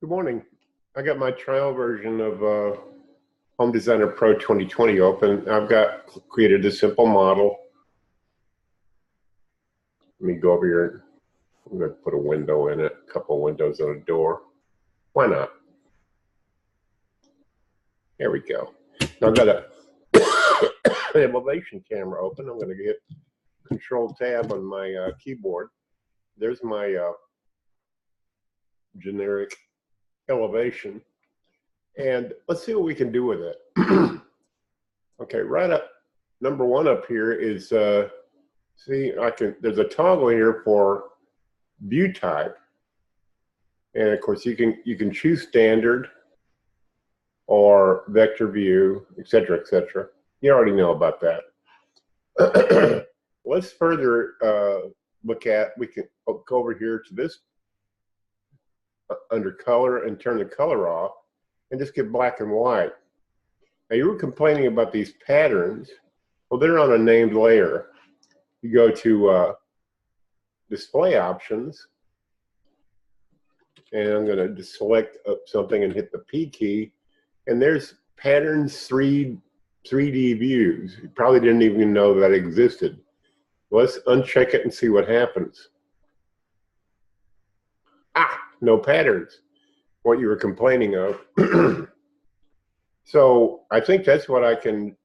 Good morning. I got my trial version of Home Designer Pro 2020 open. I've got created a simple model. Let me go over here. I'm going to put a window in it, a couple of windows and a door. Why not? There we go. Now I've got an elevation camera open. I'm going to get Control Tab on my keyboard. There's my generic elevation. And let's see what we can do with it. Okay, right up, number one up here is, see, there's a toggle here for view type. And of course you can choose standard or vector view, etc., etc. You already know about that. Let's further look at, we can go over here to this under color and turn the color off and just get black and white. Now you were complaining about these patterns. Well, they're on a named layer. You go to display options, and I'm going to just select something and hit the P key, and there's patterns 3D views. You probably didn't even know that existed. Let's uncheck it and see what happens. No patterns. What you were complaining of. So I think that's what I can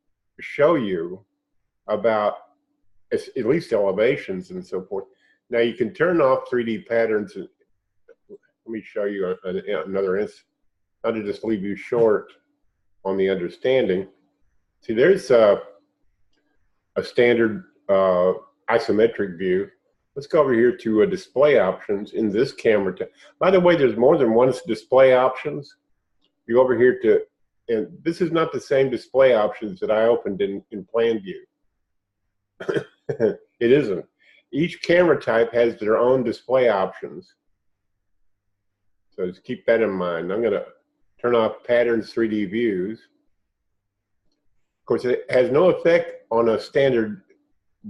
show you about at least elevations and so forth. Now you can turn off 3D patterns. Let me show you another instance. How to just leave you short on the understanding. See, there's a standard isometric view. Let's go over here to display options in this camera. By the way, there's more than one display options. You go over here to, and this is not the same display options that I opened in plan view. It isn't. Each camera type has their own display options. So just keep that in mind. I'm going to turn off patterns 3D views. Of course, it has no effect on a standard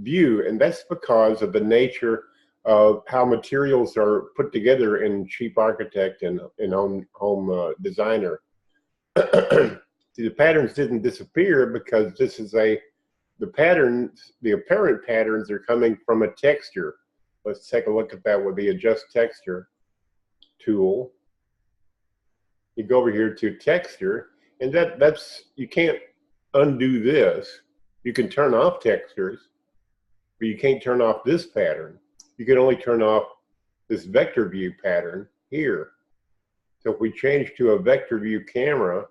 view, and that's because of the nature of how materials are put together in Cheap Architect and in Home Designer. See, the patterns didn't disappear because this is the apparent patterns are coming from a texture. Let's take a look at that with the Adjust Texture tool. You go over here to Texture, and that's you can't undo this. You can turn off textures, but you can't turn off this pattern. You can only turn off this vector view pattern here. So if we change to a vector view camera,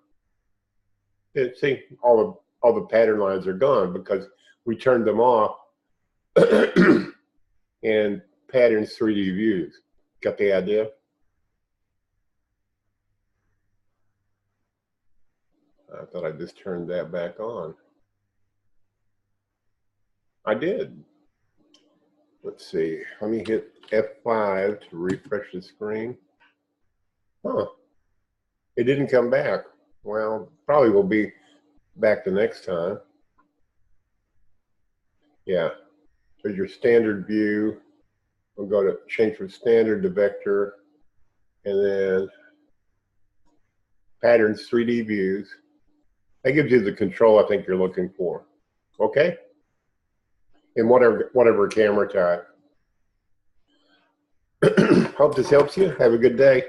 see, all the pattern lines are gone because we turned them off and patterns 3D views. Got the idea? I thought I just turned that back on. I did. Let's see. Let me hit F5 to refresh the screen. Huh. It didn't come back. Well, probably will be back the next time. Yeah. There's your standard view. We'll go to change from standard to vector, and then patterns 3D views. That gives you the control I think you're looking for. Okay? In whatever camera type. Hope this helps you. Have a good day.